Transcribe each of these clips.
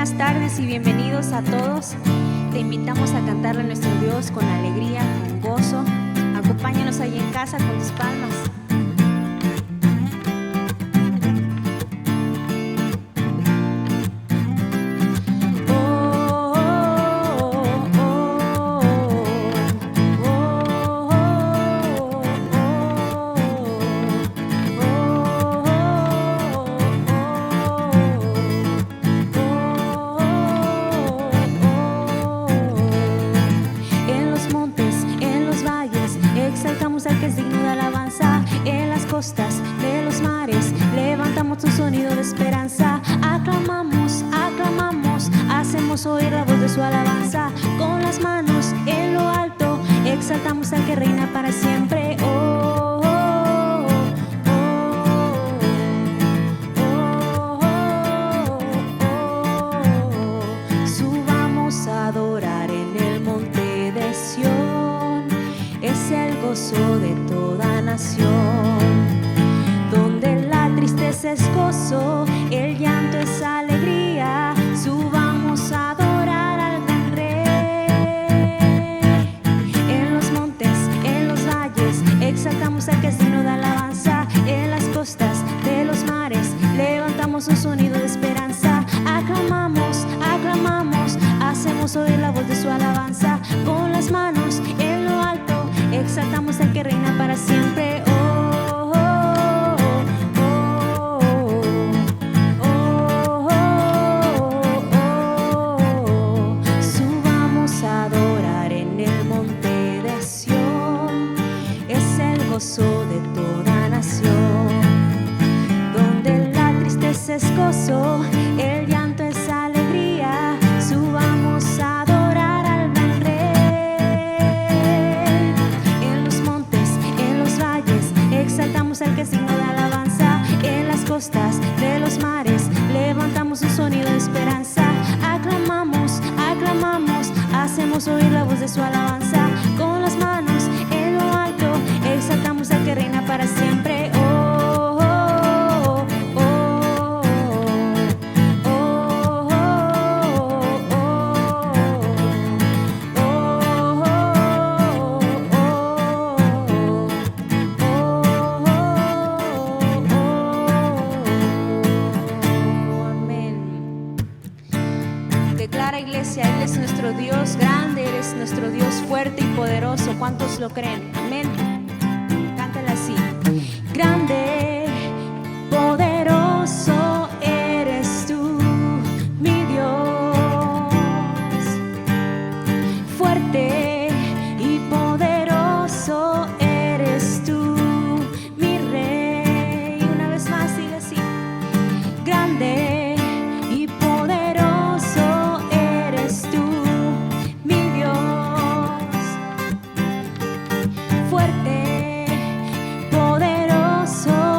buenas tardes y bienvenidos a todos. Te invitamos a cantarle a nuestro Dios con alegría, con gozo. Acompáñanos ahí en casa con tus palmas. Exaltamos al que es digno de alabanza. En las costas de los mares levantamos un sonido de esperanza. Aclamamos, aclamamos, hacemos oír la voz de su alabanza. Con las manos en lo alto exaltamos al que reina para siempre. Oh, oh, oh, oh, oh, oh. Subamos a adorar en el monte de Sión. Es el gozo de toda nación, donde la tristeza es gozo, el llanto es alegría. Subamos a adorar al gran Rey. En los montes, en los valles, exaltamos al que es digno de alabanza. En las costas de los mares, levantamos un sonido de esperanza. Aclamamos, aclamamos, hacemos oír la voz de su alabanza. Con las manos en lo alto exaltamos al que reina para siempre. Oh, oh, oh, oh, oh, oh, oh. Subamos a adorar en el monte de Sión. Es el gozo de toda nación, donde la tristeza es gozo, el llanto es alegría. Subamos a adorar al gran Rey. Exaltamos al que es digno de alabanza. En las costas de los mares levantamos un sonido de esperanza. Aclamamos, aclamamos, hacemos oír la voz de su alabanza. Con las manos en lo alto exaltamos al que reina para siempre. Oh, oh, oh, oh, oh, oh, Declara, iglesia, Él es nuestro Dios grande, Él es nuestro Dios fuerte y poderoso. ¿Cuántos lo creen? Amén. Cántala así. Grande, poderoso eres tú, mi Dios. Fuerte y poderoso eres tú, mi Rey. Una vez más, diga así. Grande. Fuerte, poderoso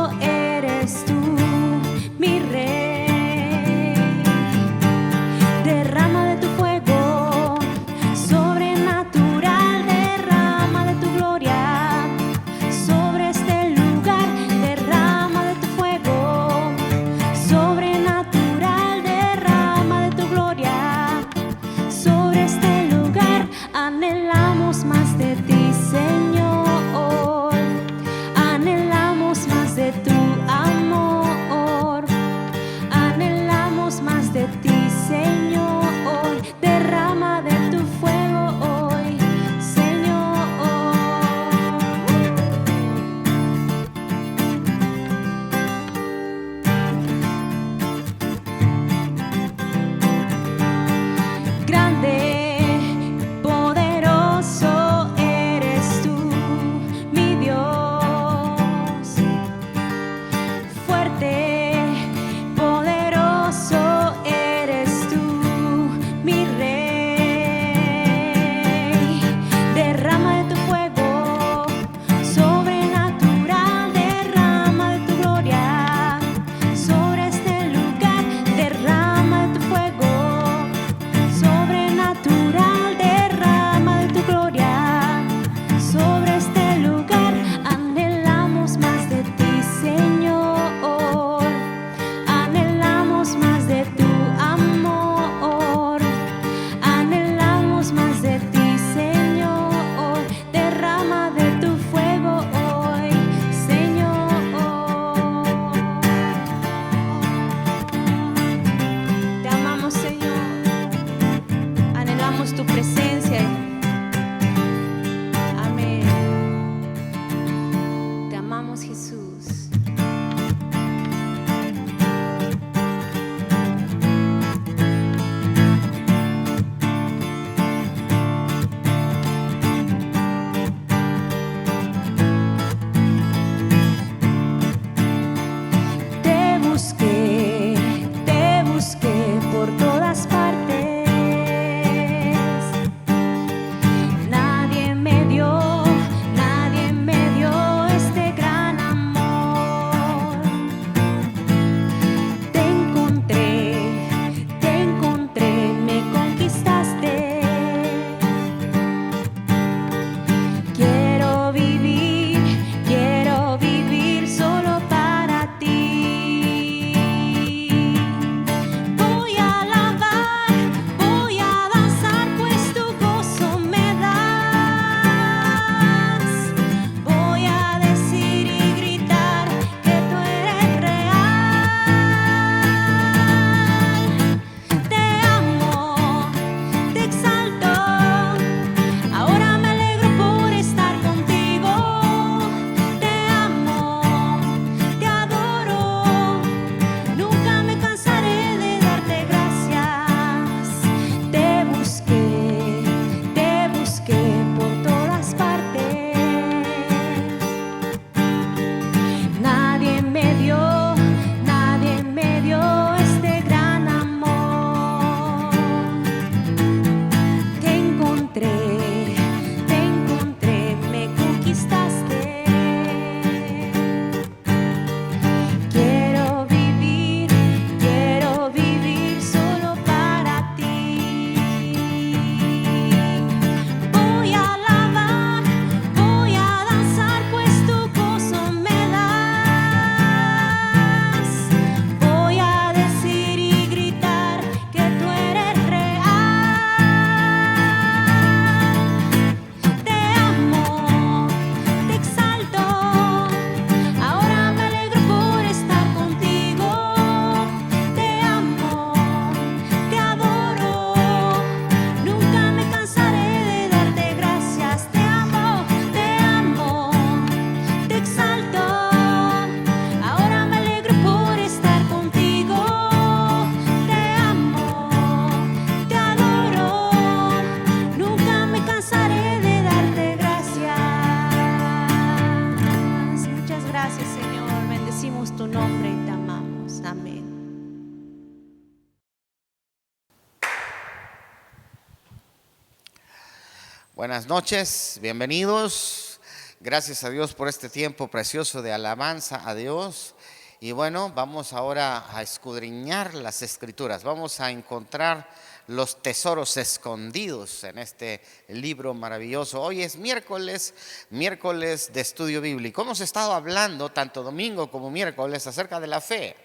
Buenas noches, bienvenidos. Gracias a Dios por este tiempo precioso de alabanza a Dios. Y bueno, vamos ahora a escudriñar las Escrituras. Vamos a encontrar los tesoros escondidos en este libro maravilloso. Hoy es miércoles de estudio bíblico. Hemos estado hablando tanto domingo como miércoles acerca de la fe.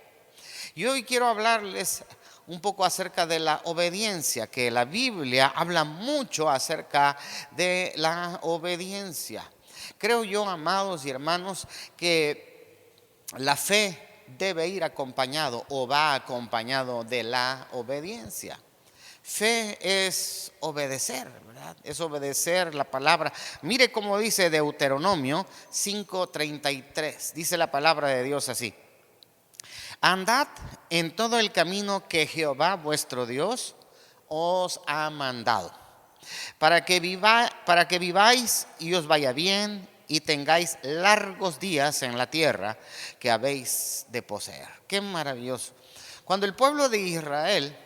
Y hoy quiero hablarles un poco acerca de la obediencia, que la Biblia habla mucho acerca de la obediencia. Creo yo, amados y hermanos, que la fe debe ir acompañado o va acompañado de la obediencia. Fe es obedecer, ¿verdad? Es obedecer la palabra. Mire cómo dice Deuteronomio 5:33. Dice la palabra de Dios así: andad en todo el camino que Jehová vuestro Dios os ha mandado, para que viváis y os vaya bien y tengáis largos días en la tierra que habéis de poseer. Qué maravilloso. Cuando el pueblo de Israel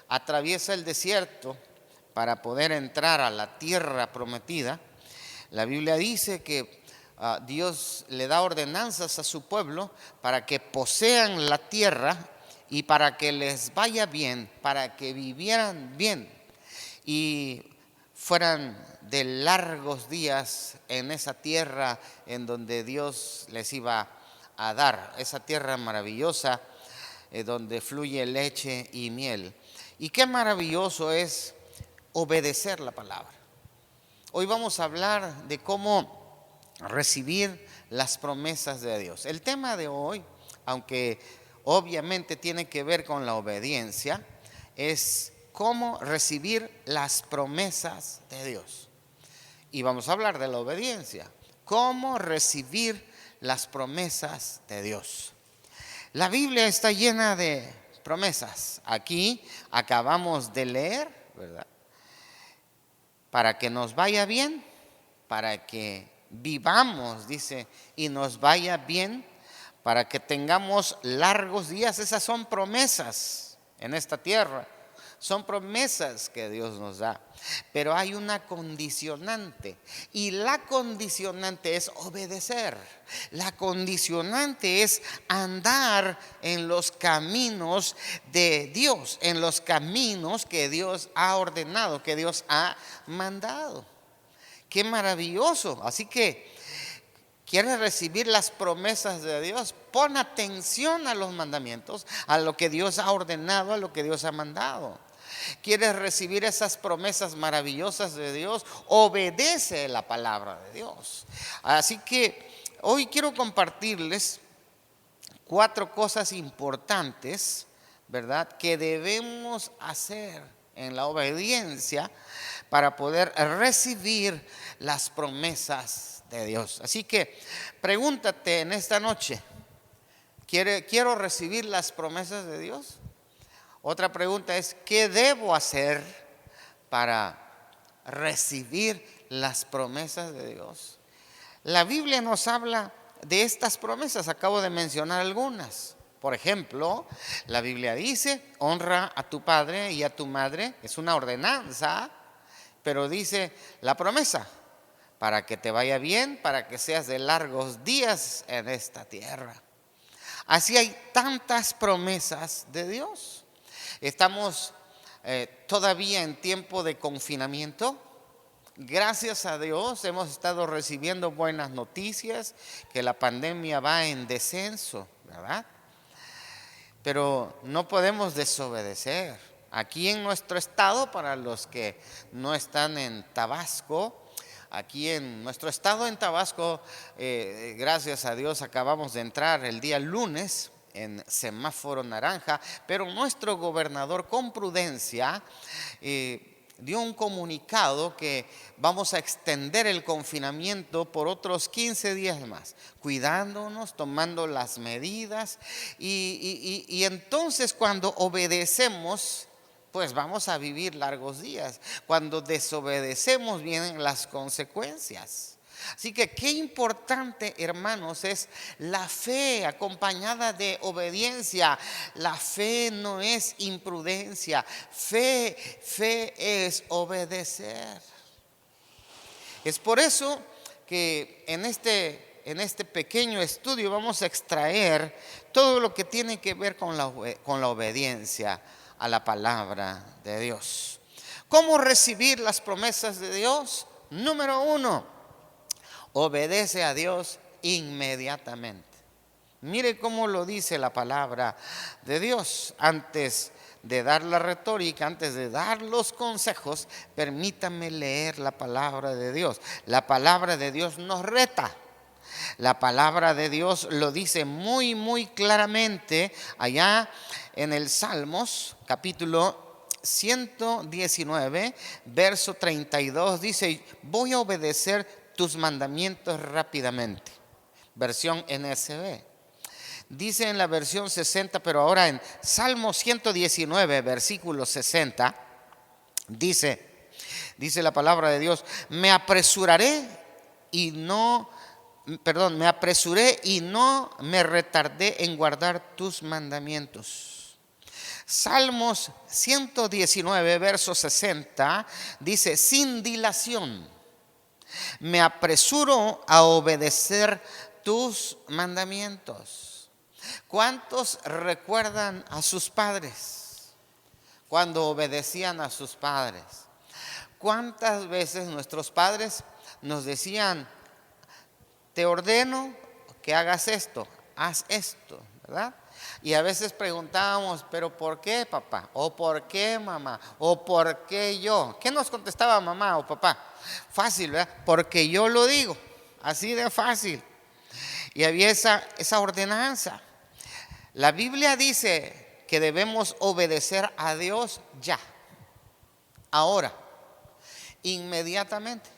atraviesa el desierto para poder entrar a la tierra prometida, la Biblia dice que Dios le da ordenanzas a su pueblo para que posean la tierra y para que les vaya bien, para que vivieran bien y fueran de largos días en esa tierra en donde Dios les iba a dar, esa tierra maravillosa donde fluye leche y miel. Y qué maravilloso es obedecer la palabra. Hoy vamos a hablar de cómo recibir las promesas de Dios. El tema de hoy, aunque obviamente tiene que ver con la obediencia, es cómo recibir las promesas de Dios. Y vamos a hablar de la obediencia, cómo recibir las promesas de Dios. La Biblia está llena de promesas. Aquí acabamos de leer, ¿verdad? Para que nos vaya bien, para que vivamos, dice, y nos vaya bien, para que tengamos largos días. Esas son promesas en esta tierra. Son promesas que Dios nos da. Pero hay una condicionante. Y la condicionante es obedecer. La condicionante es andar en los caminos de Dios. En los caminos que Dios ha ordenado, que Dios ha mandado. Qué maravilloso. Así que, ¿quieres recibir las promesas de Dios? Pon atención a los mandamientos, a lo que Dios ha ordenado, a lo que Dios ha mandado. ¿Quieres recibir esas promesas maravillosas de Dios? Obedece la palabra de Dios. Así que hoy quiero compartirles 4 cosas importantes, ¿verdad?, que debemos hacer en la obediencia para poder recibir las promesas de Dios. Así que pregúntate en esta noche: ¿quiero recibir las promesas de Dios? Otra pregunta es: ¿qué debo hacer para recibir las promesas de Dios? La Biblia nos habla de estas promesas. Acabo de mencionar algunas. Por ejemplo, la Biblia dice: honra a tu padre y a tu madre. Es una ordenanza, pero dice la promesa: para que te vaya bien, para que seas de largos días en esta tierra. Así hay tantas promesas de Dios. Estamos todavía en tiempo de confinamiento. Gracias a Dios hemos estado recibiendo buenas noticias, que la pandemia va en descenso, ¿verdad? Pero no podemos desobedecer. Aquí en nuestro estado, para los que no están en Tabasco, aquí en nuestro estado en Tabasco, gracias a Dios acabamos de entrar el día lunes en semáforo naranja, pero nuestro gobernador con prudencia dio un comunicado que vamos a extender el confinamiento por otros 15 días más, cuidándonos, tomando las medidas y entonces cuando obedecemos, pues vamos a vivir largos días. Cuando desobedecemos vienen las consecuencias. Así que qué importante, hermanos, es la fe acompañada de obediencia. La fe no es imprudencia, fe es obedecer. Es por eso que en este pequeño estudio vamos a extraer todo lo que tiene que ver con la obediencia a la palabra de Dios. ¿Cómo recibir las promesas de Dios? Número 1, obedece a Dios inmediatamente. Mire cómo lo dice la palabra de Dios. Antes de dar la retórica, antes de dar los consejos, permítame leer la palabra de Dios. La palabra de Dios nos reta. La palabra de Dios lo dice muy, muy claramente allá en el Salmos, capítulo 119, verso 32. Dice: voy a obedecer tus mandamientos rápidamente. Versión NSV. Dice en la versión 60, pero ahora en Salmo 119, versículo 60, dice la palabra de Dios: me apresuré y no me retardé en guardar tus mandamientos. Salmos 119, verso 60, dice: sin dilación, me apresuro a obedecer tus mandamientos. ¿Cuántos recuerdan a sus padres cuando obedecían a sus padres? ¿Cuántas veces nuestros padres nos decían: te ordeno que hagas esto, haz esto, ¿verdad? Y a veces preguntábamos: ¿pero por qué, papá? ¿O por qué, mamá? ¿O por qué yo? ¿Qué nos contestaba mamá o papá? Fácil, ¿verdad? Porque yo lo digo, así de fácil. Y había esa ordenanza. La Biblia dice que debemos obedecer a Dios ya, ahora, inmediatamente.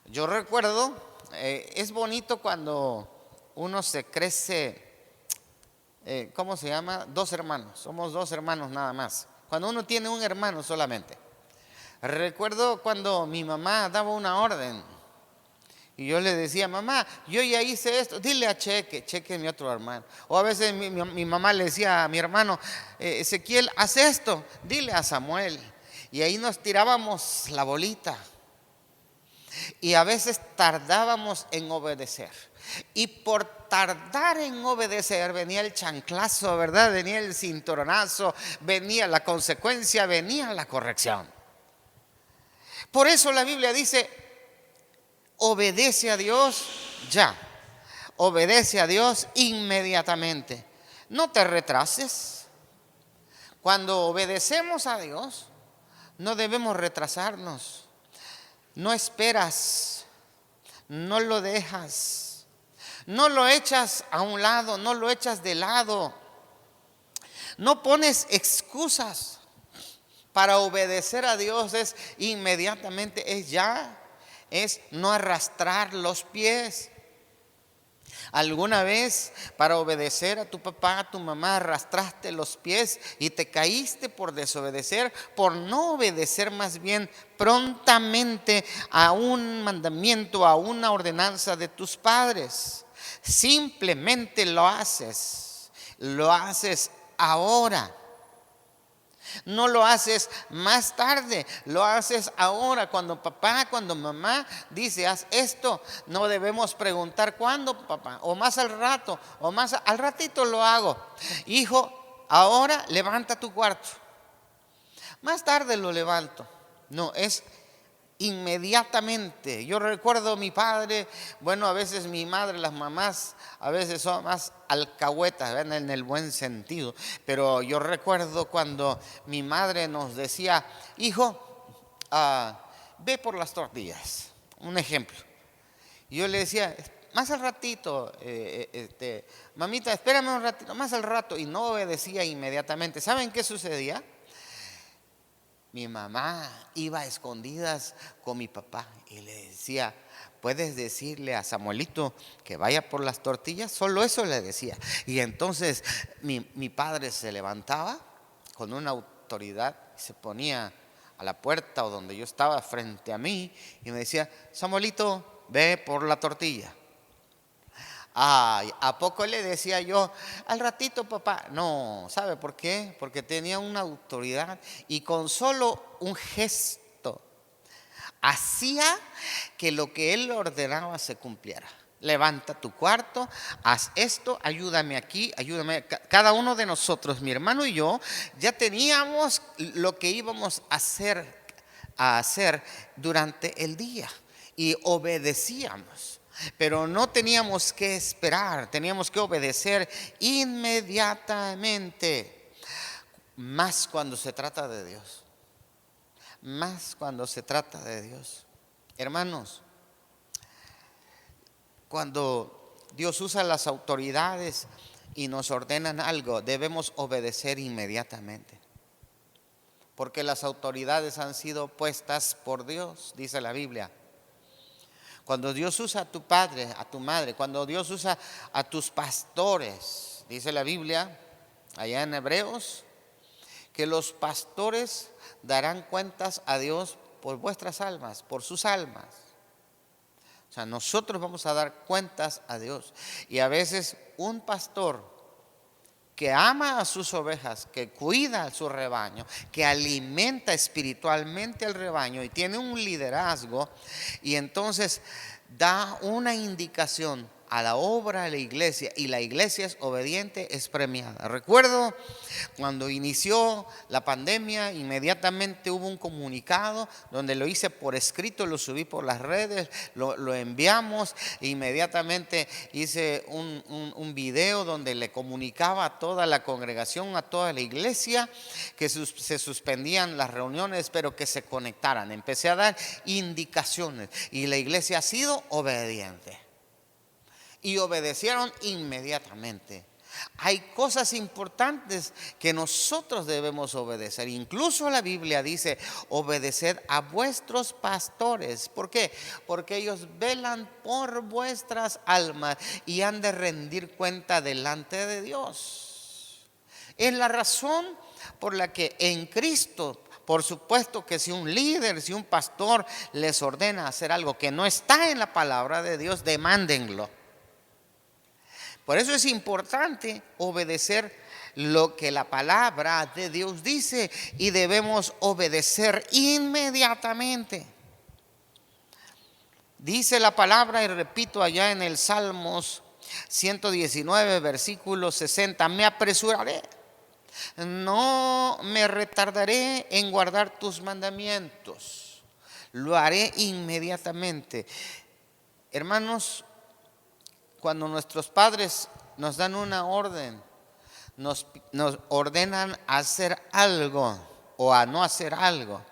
Yo recuerdo, es bonito cuando uno se crece, ¿cómo se llama? 2 hermanos, somos 2 hermanos nada más. Cuando uno tiene un hermano solamente. Recuerdo cuando mi mamá daba una orden. Y yo le decía: mamá, yo ya hice esto, dile a Cheque es mi otro hermano. O a veces mi mamá le decía a mi hermano: Ezequiel, haz esto, dile a Samuel. Y ahí nos tirábamos la bolita. Y a veces tardábamos en obedecer. Y por tardar en obedecer venía el chanclazo, ¿verdad? Venía el cinturonazo, venía la consecuencia, venía la corrección. Por eso la Biblia dice: obedece a Dios ya, obedece a Dios inmediatamente. No te retrases. Cuando obedecemos a Dios, no debemos retrasarnos. No esperas, no lo dejas, no lo echas a un lado, no lo echas de lado. No pones excusas. Para obedecer a Dios es inmediatamente, es ya. Es no arrastrar los pies. ¿Alguna vez para obedecer a tu papá, a tu mamá, arrastraste los pies y te caíste por desobedecer, por no obedecer más bien prontamente a un mandamiento, a una ordenanza de tus padres? Simplemente lo haces ahora. No lo haces más tarde, lo haces ahora. Cuando papá, cuando mamá dice: haz esto, no debemos preguntar: ¿cuándo, papá? O más al rato, o más al ratito lo hago. Hijo, ahora levanta tu cuarto. Más tarde lo levanto. No, es inmediatamente. Yo recuerdo a mi padre, bueno, a veces mi madre, las mamás a veces son más alcahuetas, ¿ven? En el buen sentido, pero yo recuerdo cuando mi madre nos decía: hijo, ve por las tortillas, un ejemplo. Y yo le decía: más al ratito, mamita, espérame un ratito, más al rato. Y no obedecía inmediatamente. ¿Saben qué sucedía? Mi mamá iba a escondidas con mi papá y le decía: ¿puedes decirle a Samuelito que vaya por las tortillas? Solo eso le decía. Y entonces mi padre se levantaba con una autoridad, se ponía a la puerta o donde yo estaba frente a mí y me decía: Samuelito, ve por la tortilla. Ay, ¿a poco le decía yo: al ratito, papá? No, ¿sabe por qué? Porque tenía una autoridad y con solo un gesto, hacía que lo que él ordenaba se cumpliera. Levanta tu cuarto, haz esto, ayúdame aquí, ayúdame. Cada uno de nosotros, mi hermano y yo, ya teníamos lo que íbamos a hacer durante el día y obedecíamos. Pero no teníamos que esperar, teníamos que obedecer inmediatamente. Más cuando se trata de Dios. Más cuando se trata de Dios. Hermanos, cuando Dios usa las autoridades y nos ordenan algo, debemos obedecer inmediatamente. Porque las autoridades han sido puestas por Dios, dice la Biblia. Cuando Dios usa a tu padre, a tu madre, cuando Dios usa a tus pastores, dice la Biblia, allá en Hebreos, que los pastores darán cuentas a Dios por vuestras almas, por sus almas. O sea, nosotros vamos a dar cuentas a Dios. Y a veces un pastor que ama a sus ovejas, que cuida a su rebaño, que alimenta espiritualmente al rebaño y tiene un liderazgo, y entonces da una indicación a la obra de la iglesia, y la iglesia es obediente, es premiada. Recuerdo cuando inició la pandemia, inmediatamente hubo un comunicado donde lo hice por escrito, lo subí por las redes, lo enviamos, e inmediatamente hice un video donde le comunicaba a toda la congregación, a toda la iglesia, que se suspendían las reuniones, pero que se conectaran. Empecé a dar indicaciones y la iglesia ha sido obediente. Y obedecieron inmediatamente. Hay cosas importantes que nosotros debemos obedecer. Incluso la Biblia dice: obedeced a vuestros pastores. ¿Por qué? Porque ellos velan por vuestras almas y han de rendir cuenta delante de Dios. Es la razón por la que en Cristo, por supuesto que si un líder, si un pastor les ordena hacer algo que no está en la palabra de Dios, demándenlo. Por eso es importante obedecer lo que la palabra de Dios dice, y debemos obedecer inmediatamente. Dice la palabra, y repito, allá en el Salmos 119, versículo 60, me apresuraré, no me retardaré en guardar tus mandamientos, lo haré inmediatamente. Hermanos, cuando nuestros padres nos dan una orden, nos ordenan a hacer algo o a no hacer algo,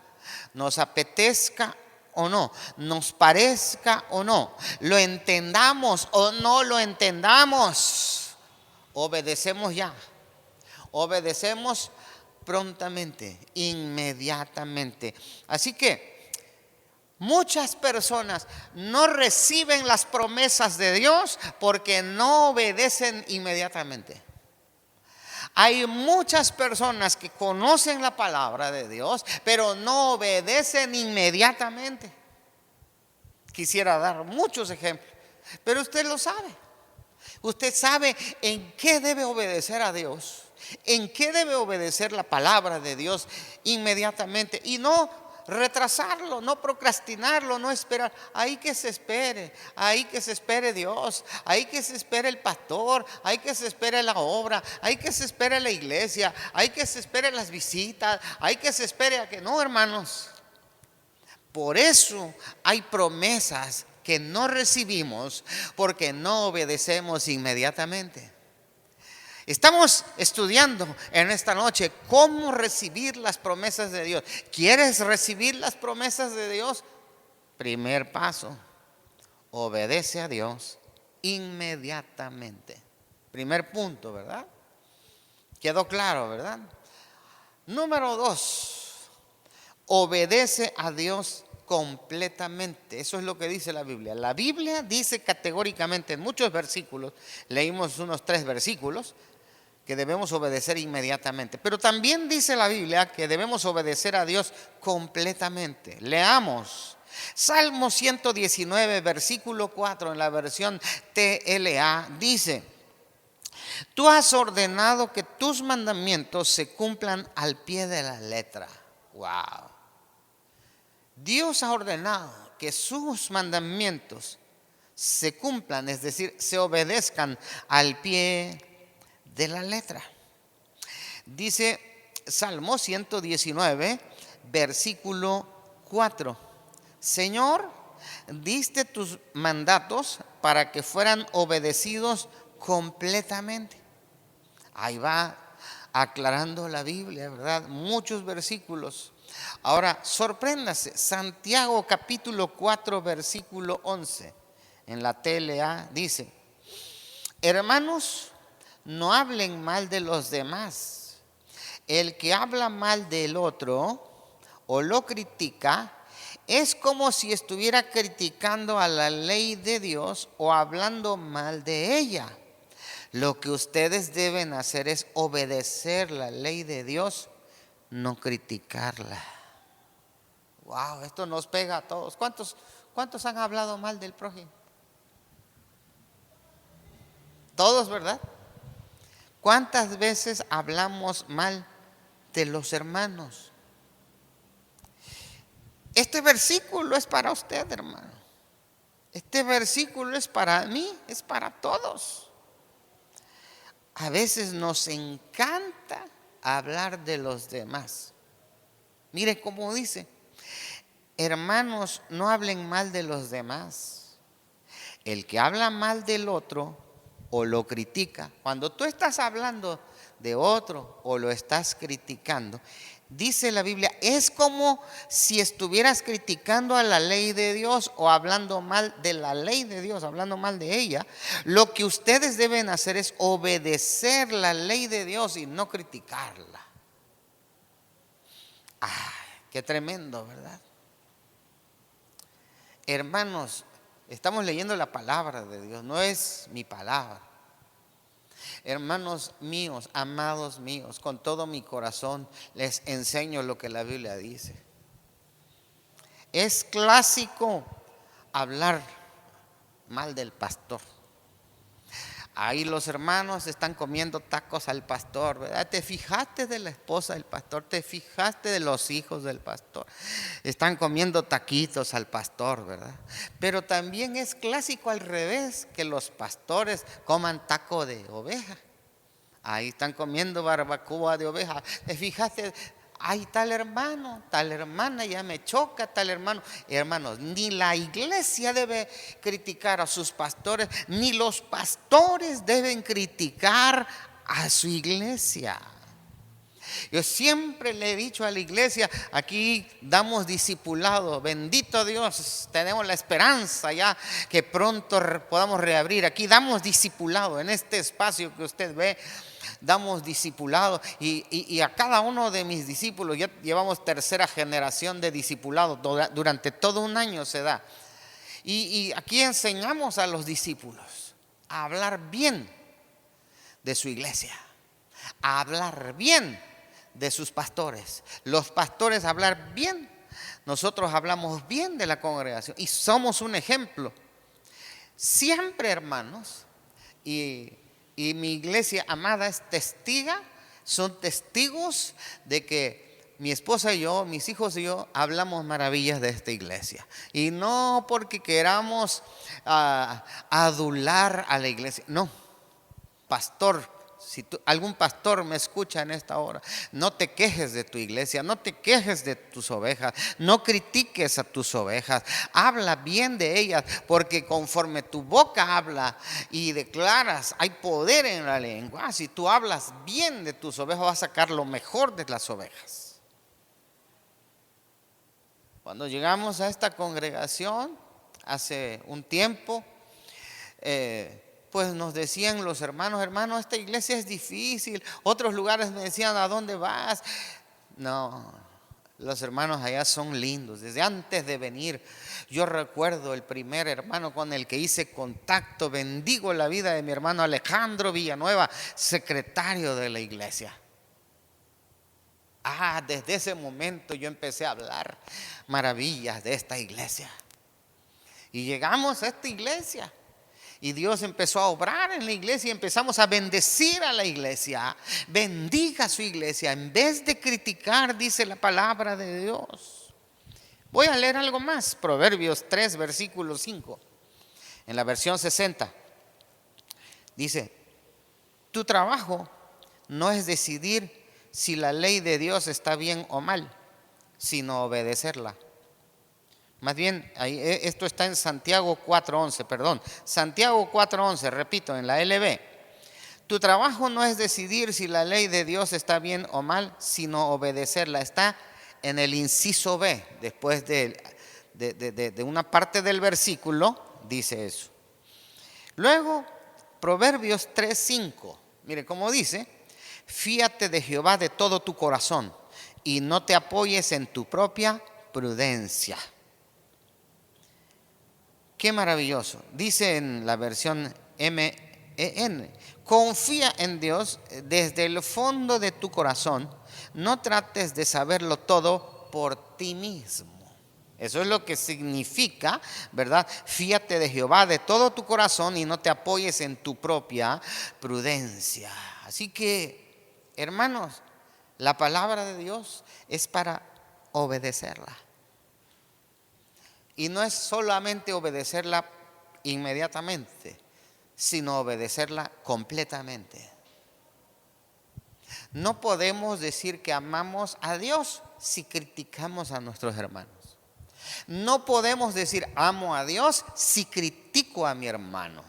nos apetezca o no, nos parezca o no, lo entendamos o no lo entendamos, obedecemos ya, obedecemos prontamente, inmediatamente. Así que muchas personas no reciben las promesas de Dios porque no obedecen inmediatamente. Hay muchas personas que conocen la palabra de Dios, pero no obedecen inmediatamente. Quisiera dar muchos ejemplos, pero usted lo sabe. Usted sabe en qué debe obedecer a Dios, en qué debe obedecer la palabra de Dios inmediatamente, y no retrasarlo, no procrastinarlo, no esperar. Ahí que se espere, ahí que se espere Dios, ahí que se espere el pastor, ahí que se espere la obra, ahí que se espere la iglesia, ahí que se espere las visitas, ahí que se espere a que no, hermanos. Por eso hay promesas que no recibimos porque no obedecemos inmediatamente. Estamos estudiando en esta noche cómo recibir las promesas de Dios. ¿Quieres recibir las promesas de Dios? Primer paso, obedece a Dios inmediatamente. Primer punto, ¿verdad? Quedó claro, ¿verdad? Número 2, obedece a Dios completamente. Eso es lo que dice la Biblia. La Biblia dice categóricamente en muchos versículos, leímos unos 3 versículos, que debemos obedecer inmediatamente. Pero también dice la Biblia que debemos obedecer a Dios completamente. Leamos Salmo 119, versículo 4, en la versión TLA, dice: tú has ordenado que tus mandamientos se cumplan al pie de la letra. Wow. Dios ha ordenado que sus mandamientos se cumplan, es decir, se obedezcan al pie de la letra. Dice Salmo 119, versículo 4. Señor, diste tus mandatos para que fueran obedecidos completamente. Ahí va aclarando la Biblia, ¿verdad? Muchos versículos. Ahora, sorpréndase, Santiago capítulo 4, versículo 11, en la TLA dice: hermanos, no hablen mal de los demás. El que habla mal del otro o lo critica es como si estuviera criticando a la ley de Dios o hablando mal de ella. Lo que ustedes deben hacer es obedecer la ley de Dios, no criticarla. Wow, esto nos pega a todos. ¿Cuántos han hablado mal del prójimo? Todos, ¿verdad? ¿Cuántas veces hablamos mal de los hermanos? Este versículo es para usted, hermano. Este versículo es para mí, es para todos. A veces nos encanta hablar de los demás. Mire cómo dice: hermanos, no hablen mal de los demás. El que habla mal del otro o lo critica, cuando tú estás hablando de otro o lo estás criticando, dice la Biblia, es como si estuvieras criticando a la ley de Dios o hablando mal de la ley de Dios, hablando mal de ella. Lo que ustedes deben hacer es obedecer la ley de Dios y no criticarla. ¡Ay, qué tremendo!, ¿verdad? Hermanos, estamos leyendo la palabra de Dios, no es mi palabra. Hermanos míos, amados míos, con todo mi corazón les enseño lo que la Biblia dice. Es clásico hablar mal del pastor. Ahí los hermanos están comiendo tacos al pastor, ¿verdad? Te fijaste de la esposa del pastor, te fijaste de los hijos del pastor. Están comiendo taquitos al pastor, ¿verdad? Pero también es clásico al revés, que los pastores coman taco de oveja. Ahí están comiendo barbacoa de oveja. Te fijaste, ay, tal hermano, tal hermana, ya me choca tal hermano. Hermanos, ni la iglesia debe criticar a sus pastores, ni los pastores deben criticar a su iglesia. Yo siempre le he dicho a la iglesia, aquí damos discipulado, bendito Dios, tenemos la esperanza ya que pronto podamos reabrir. Aquí damos discipulado en este espacio que usted ve. Damos discipulado y a cada uno de mis discípulos, ya llevamos tercera generación de discipulado, durante todo un año se da. Y aquí enseñamos a los discípulos a hablar bien de su iglesia, a hablar bien de sus pastores, los pastores a hablar bien, nosotros hablamos bien de la congregación y somos un ejemplo. Siempre, hermanos, y mi iglesia amada es testiga, son testigos de que mi esposa y yo, mis hijos y yo, hablamos maravillas de esta iglesia. Y no porque queramos adular a la iglesia. No, pastor, si algún pastor me escucha en esta hora, no te quejes de tu iglesia, no te quejes de tus ovejas, no critiques a tus ovejas, habla bien de ellas, porque conforme tu boca habla y declaras, hay poder en la lengua. Si tú hablas bien de tus ovejas, vas a sacar lo mejor de las ovejas. Cuando llegamos a esta congregación hace un tiempo, pues nos decían los hermanos, esta iglesia es difícil. Otros lugares me decían, ¿a dónde vas? No, los hermanos allá son lindos. Desde antes de venir, yo recuerdo el primer hermano con el que hice contacto. Bendigo la vida de mi hermano Alejandro Villanueva, secretario de la iglesia. Desde ese momento yo empecé a hablar maravillas de esta iglesia. Y llegamos a esta iglesia. Y Dios empezó a obrar en la iglesia y empezamos a bendecir a la iglesia. Bendiga a su iglesia en vez de criticar, dice la palabra de Dios. Voy a leer algo más, Proverbios 3, versículo 5, en la versión 60. Dice, tu trabajo no es decidir si la ley de Dios está bien o mal, sino obedecerla. Más bien, esto está en Santiago 4:11, perdón. Santiago 4:11, repito, en la LB. Tu trabajo no es decidir si la ley de Dios está bien o mal, sino obedecerla. Está en el inciso B, después de una parte del versículo, dice eso. Luego, Proverbios 3:5. Mire cómo dice, fíate de Jehová de todo tu corazón y no te apoyes en tu propia prudencia. Qué maravilloso. Dice en la versión MEN, confía en Dios desde el fondo de tu corazón. No trates de saberlo todo por ti mismo. Eso es lo que significa, ¿verdad? Fíate de Jehová de todo tu corazón y no te apoyes en tu propia prudencia. Así que, hermanos, la palabra de Dios es para obedecerla. Y no es solamente obedecerla inmediatamente, sino obedecerla completamente. No podemos decir que amamos a Dios si criticamos a nuestros hermanos. No podemos decir amo a Dios si critico a mi hermano.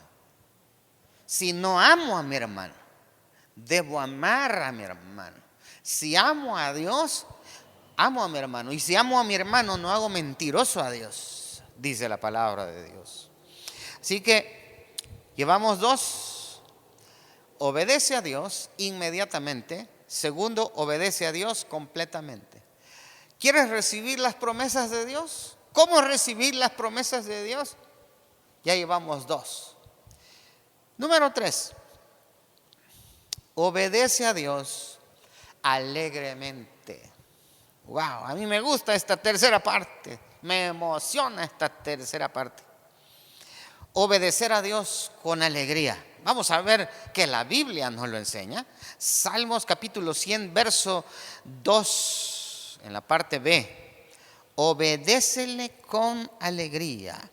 Si no amo a mi hermano, debo amar a mi hermano. Si amo a Dios, amo a mi hermano. Y si amo a mi hermano, no hago mentiroso a Dios, dice la palabra de Dios. Así que llevamos dos. Obedece a Dios inmediatamente. Segundo, obedece a Dios completamente. ¿Quieres recibir las promesas de Dios? ¿Cómo recibir las promesas de Dios? Ya llevamos dos. Número 3. Obedece a Dios alegremente. Wow, a mí me gusta esta tercera parte. Me emociona esta tercera parte. Obedecer a Dios con alegría. Vamos a ver que la Biblia nos lo enseña. Salmos capítulo 100, verso 2, en la parte B. Obedécele con alegría.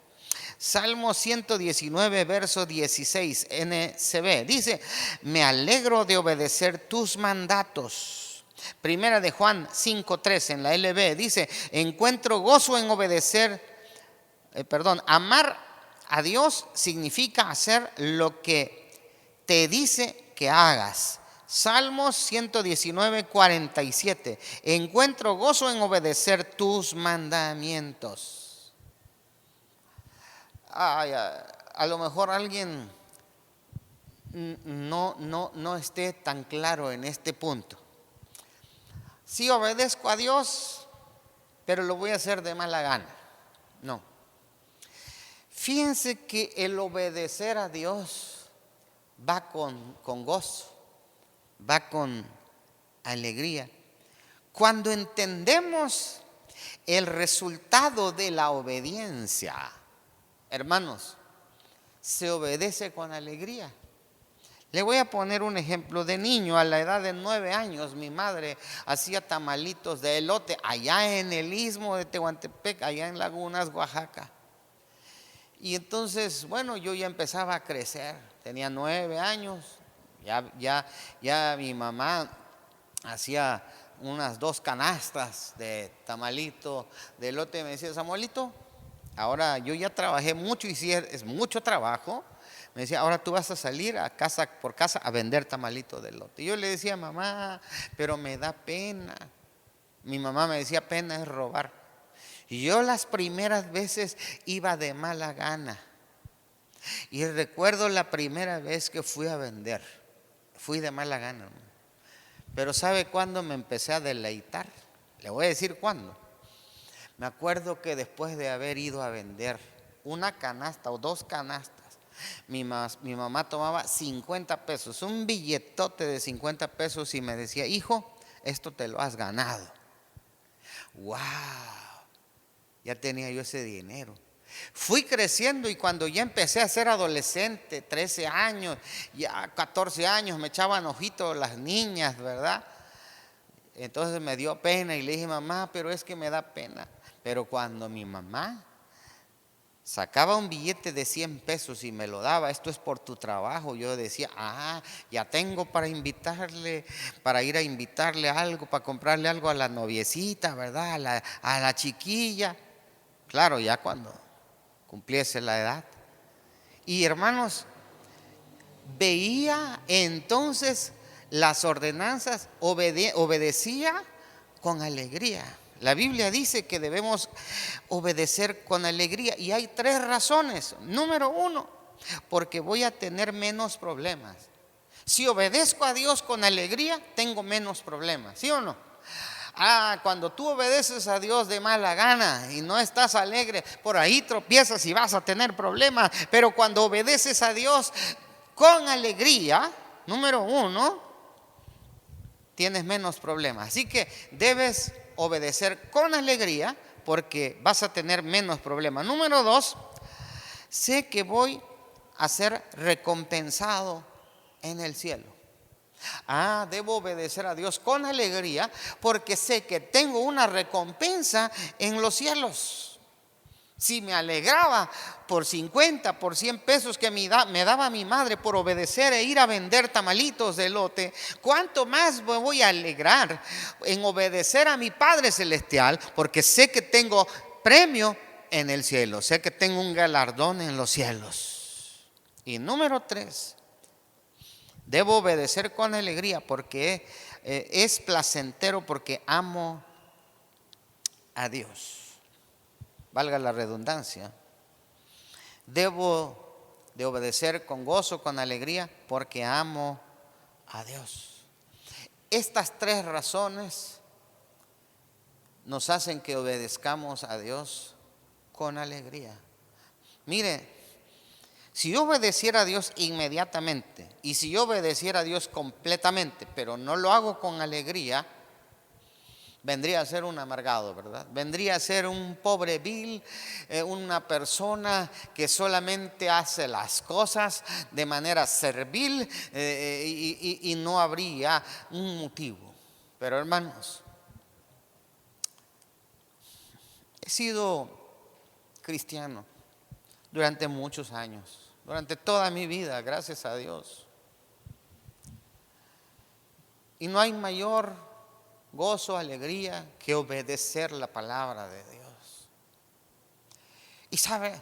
Salmo 119, verso 16, NCB. Dice, me alegro de obedecer tus mandatos. Primera de Juan 5:3 en la LB. Dice, encuentro gozo en obedecer, amar a Dios significa hacer lo que te dice que hagas. Salmos 119, 47. Encuentro gozo en obedecer tus mandamientos. A lo mejor alguien no esté tan claro en este punto. Sí obedezco a Dios, pero lo voy a hacer de mala gana. No. Fíjense que el obedecer a Dios va con gozo, va con alegría. Cuando entendemos el resultado de la obediencia, hermanos, se obedece con alegría. Le voy a poner un ejemplo. De niño, a la edad de 9 años, mi madre hacía tamalitos de elote allá en el istmo de Tehuantepec, allá en Lagunas, Oaxaca. Y entonces, bueno, yo ya empezaba a crecer, tenía 9 años, ya mi mamá hacía unas 2 canastas de tamalito, de elote. Me decía, Samuelito, ahora yo ya trabajé mucho y sí es mucho trabajo. Me decía, ahora tú vas a salir a casa por casa a vender tamalito de elote. Y yo le decía, mamá, pero me da pena. Mi mamá me decía, pena es robar. Y yo las primeras veces iba de mala gana. Y recuerdo la primera vez que fui a vender. Fui de mala gana. Pero ¿sabe cuándo me empecé a deleitar? Le voy a decir cuándo. Me acuerdo que después de haber ido a vender una canasta o 2 canastas, mi mamá tomaba 50 pesos, un billetote de 50 pesos y me decía, hijo, esto te lo has ganado. ¡Wow! Ya tenía yo ese dinero. Fui creciendo y cuando ya empecé a ser adolescente, 13 años, ya 14 años, me echaban ojitos las niñas, ¿verdad? Entonces me dio pena y le dije, mamá, pero es que me da pena. Pero cuando mi mamá sacaba un billete de 100 pesos y me lo daba, esto es por tu trabajo, yo decía, ya tengo para invitarle, para ir a invitarle algo, para comprarle algo a la noviecita, ¿verdad? A la chiquilla. Claro, ya cuando cumpliese la edad. Y hermanos, veía entonces las ordenanzas, obedecía con alegría. La Biblia dice que debemos obedecer con alegría y hay 3 razones. Número 1, porque voy a tener menos problemas. Si obedezco a Dios con alegría, tengo menos problemas, ¿sí o no? Cuando tú obedeces a Dios de mala gana y no estás alegre, por ahí tropiezas y vas a tener problemas. Pero cuando obedeces a Dios con alegría, número 1, tienes menos problemas. Así que debes obedecer con alegría porque vas a tener menos problemas. Número 2, sé que voy a ser recompensado en el cielo. Debo obedecer a Dios con alegría porque sé que tengo una recompensa en los cielos. Si me alegraba por 50, por 100 pesos que me daba mi madre por obedecer e ir a vender tamalitos de elote, ¿cuánto más me voy a alegrar en obedecer a mi Padre Celestial? Porque sé que tengo premio en el cielo, sé que tengo un galardón en los cielos. Y número 3, debo obedecer con alegría porque es placentero, porque amo a Dios. Valga la redundancia. Debo de obedecer con gozo, con alegría, porque amo a Dios. Estas 3 razones nos hacen que obedezcamos a Dios con alegría. Mire, si yo obedeciera a Dios inmediatamente y si yo obedeciera a Dios completamente, pero no lo hago con alegría, vendría a ser un amargado, ¿verdad? Vendría a ser un pobre vil, una persona que solamente hace las cosas de manera servil y no habría un motivo. Pero hermanos, he sido cristiano durante muchos años, durante toda mi vida, gracias a Dios. Y no hay mayor gozo, alegría que obedecer la palabra de Dios. Y sabe,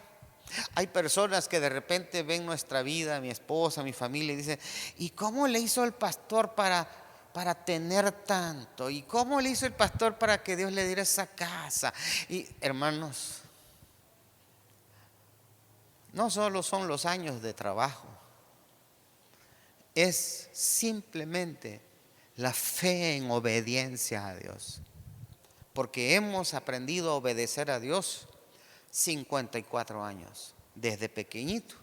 hay personas que de repente ven nuestra vida, mi esposa, mi familia, y dicen, ¿y cómo le hizo el pastor para tener tanto? ¿Y cómo le hizo el pastor para que Dios le diera esa casa? Y hermanos, no solo son los años de trabajo, es simplemente la fe en obediencia a Dios. Porque hemos aprendido a obedecer a Dios 54 años, desde pequeñito.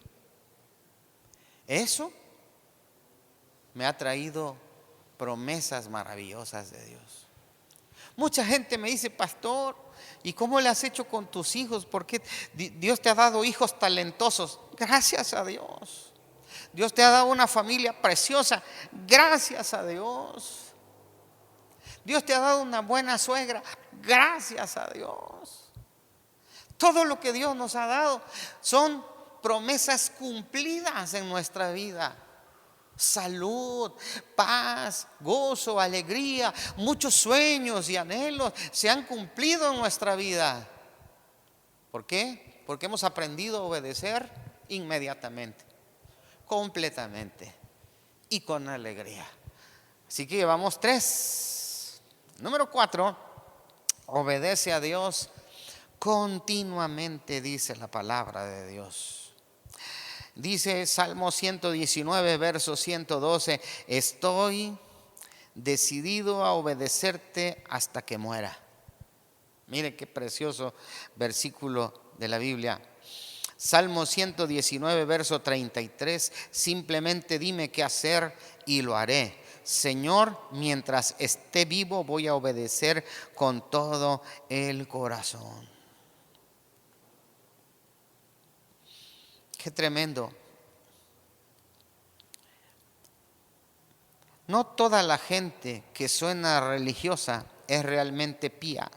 Eso me ha traído promesas maravillosas de Dios. Mucha gente me dice, pastor, ¿y cómo le has hecho con tus hijos? Porque Dios te ha dado hijos talentosos. Gracias a Dios. Dios te ha dado una familia preciosa. Gracias a Dios. Dios te ha dado una buena suegra. Gracias a Dios. Todo lo que Dios nos ha dado son promesas cumplidas en nuestra vida. Salud, paz, gozo, alegría, muchos sueños y anhelos se han cumplido en nuestra vida. ¿Por qué? Porque hemos aprendido a obedecer inmediatamente, completamente y con alegría. Así que llevamos 3. Número 4, obedece a Dios continuamente, dice la palabra de Dios. Dice Salmo 119, verso 112, estoy decidido a obedecerte hasta que muera. Mire qué precioso versículo de la Biblia. Salmo 119, verso 33, simplemente dime qué hacer y lo haré. Señor, mientras esté vivo voy a obedecer con todo el corazón. Qué tremendo. No toda la gente que suena religiosa es realmente pía.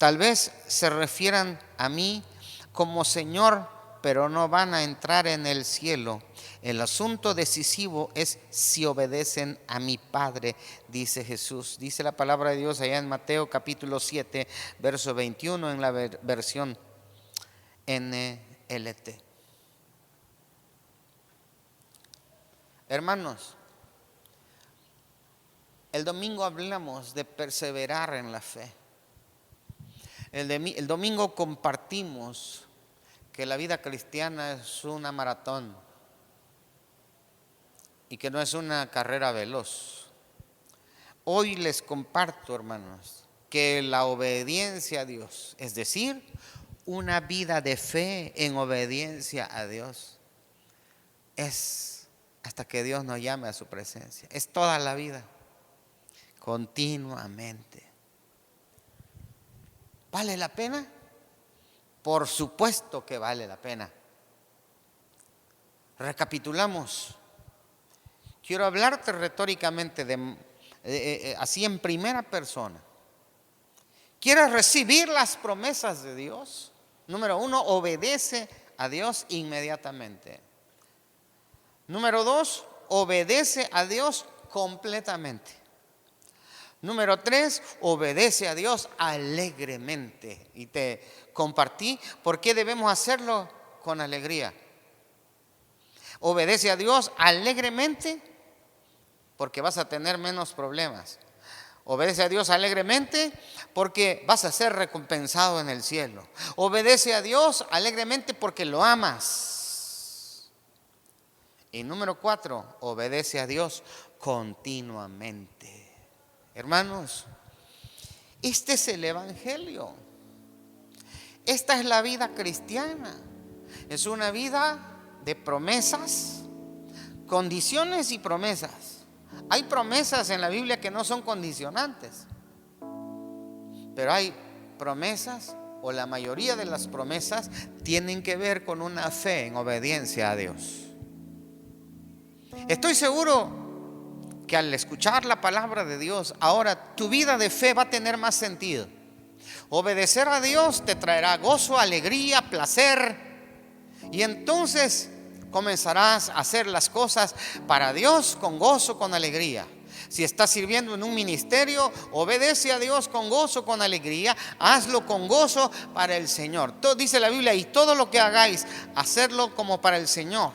Tal vez se refieran a mí como Señor, pero no van a entrar en el cielo. El asunto decisivo es si obedecen a mi Padre, dice Jesús. Dice la palabra de Dios allá en Mateo capítulo 7, verso 21 en la versión NLT. Hermanos, el domingo hablamos de perseverar en la fe. El domingo compartimos que la vida cristiana es una maratón y que no es una carrera veloz. Hoy les comparto, hermanos, que la obediencia a Dios, es decir, una vida de fe en obediencia a Dios, es hasta que Dios nos llame a su presencia. Es toda la vida, continuamente. ¿Vale la pena? Por supuesto que vale la pena. Recapitulamos. Quiero hablarte retóricamente así en primera persona. ¿Quieres recibir las promesas de Dios? Número 1, obedece a Dios inmediatamente. Número 2, obedece a Dios completamente. Número 3, obedece a Dios alegremente. Y te compartí por qué debemos hacerlo con alegría. Obedece a Dios alegremente porque vas a tener menos problemas. Obedece a Dios alegremente porque vas a ser recompensado en el cielo. Obedece a Dios alegremente porque lo amas. Y número 4, obedece a Dios continuamente. Hermanos, este es el Evangelio. Esta es la vida cristiana. Es una vida de promesas, condiciones y promesas. Hay promesas en la Biblia que no son condicionantes, pero hay promesas, o la mayoría de las promesas tienen que ver con una fe en obediencia a Dios. Estoy seguro que al escuchar la palabra de Dios, ahora tu vida de fe va a tener más sentido. Obedecer a Dios te traerá gozo, alegría, placer, y entonces comenzarás a hacer las cosas para Dios con gozo, con alegría. Si estás sirviendo en un ministerio, obedece a Dios con gozo, con alegría. Hazlo con gozo para el Señor. Todo, dice la Biblia, y todo lo que hagáis, hacerlo como para el Señor.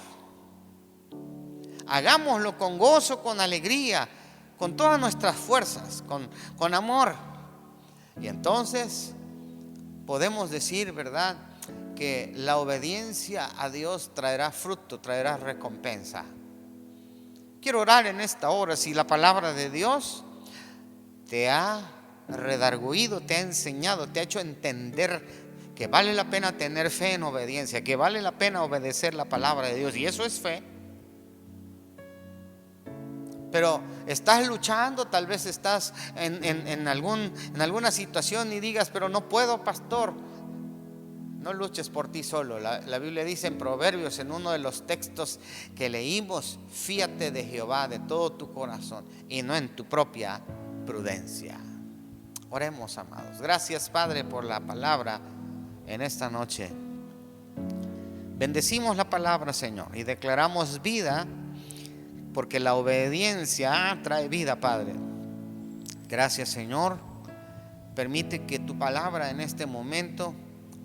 Hagámoslo con gozo, con alegría, con todas nuestras fuerzas, con amor. Y entonces podemos decir, ¿verdad?, que la obediencia a Dios traerá fruto, traerá recompensa. Quiero orar en esta hora. Si la palabra de Dios te ha redarguido, te ha enseñado, te ha hecho entender que vale la pena tener fe en obediencia, que vale la pena obedecer la palabra de Dios, y eso es fe. Pero estás luchando, tal vez estás en alguna situación y digas, pero no puedo, pastor. No luches por ti solo. La Biblia dice en Proverbios, en uno de los textos que leímos, fíate de Jehová de todo tu corazón y no en tu propia prudencia. Oremos, amados. Gracias, Padre, por la palabra en esta noche. Bendecimos la palabra, Señor, y declaramos vida, porque la obediencia trae vida, Padre. Gracias, Señor. Permite que tu palabra en este momento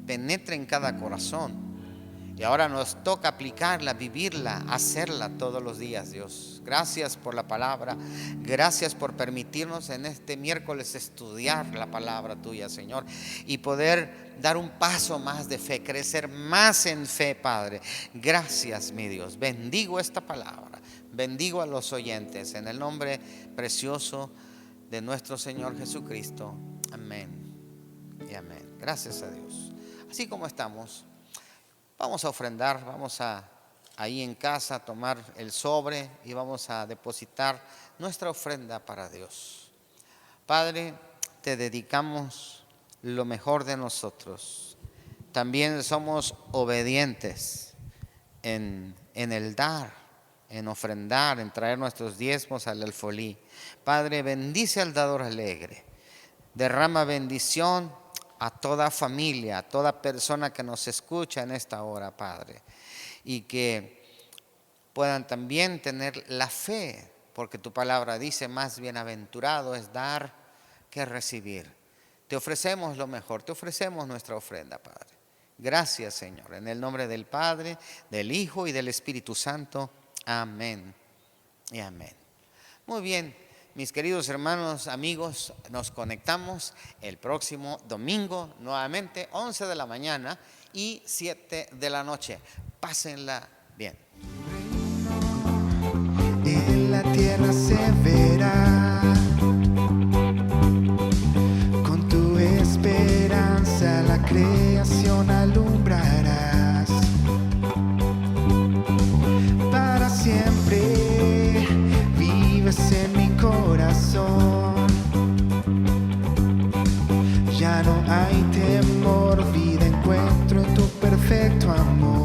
penetre en cada corazón. Y ahora nos toca aplicarla, vivirla, hacerla todos los días, Dios. Gracias por la palabra. Gracias por permitirnos en este miércoles estudiar la palabra tuya, Señor, y poder dar un paso más de fe, crecer más en fe, Padre. Gracias, mi Dios. Bendigo esta palabra. Bendigo a los oyentes en el nombre precioso de nuestro Señor Jesucristo. Amén y amén. Gracias a Dios. Así como estamos, vamos a ofrendar, vamos a ahí en casa tomar el sobre y vamos a depositar nuestra ofrenda para Dios. Padre, te dedicamos lo mejor de nosotros. También somos obedientes en el dar, en ofrendar, en traer nuestros diezmos al alfolí. Padre, bendice al dador alegre. Derrama bendición a toda familia, a toda persona que nos escucha en esta hora, Padre. Y que puedan también tener la fe, porque tu palabra dice, más bienaventurado es dar que recibir. Te ofrecemos lo mejor, te ofrecemos nuestra ofrenda, Padre. Gracias, Señor, en el nombre del Padre, del Hijo y del Espíritu Santo. Amén y amén. Muy bien, mis queridos hermanos, amigos, nos conectamos el próximo domingo, nuevamente 11 de la mañana y 7 de la noche. Pásenla bien. En la tierra se verá, con tu esperanza la creación alumbrarás. Para siempre vives en mi corazón. Ya no hay temor, vida encuentro en tu perfecto amor.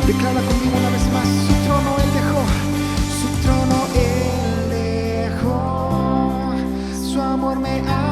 Declara conmigo una vez más, su trono él dejó, su amor me ha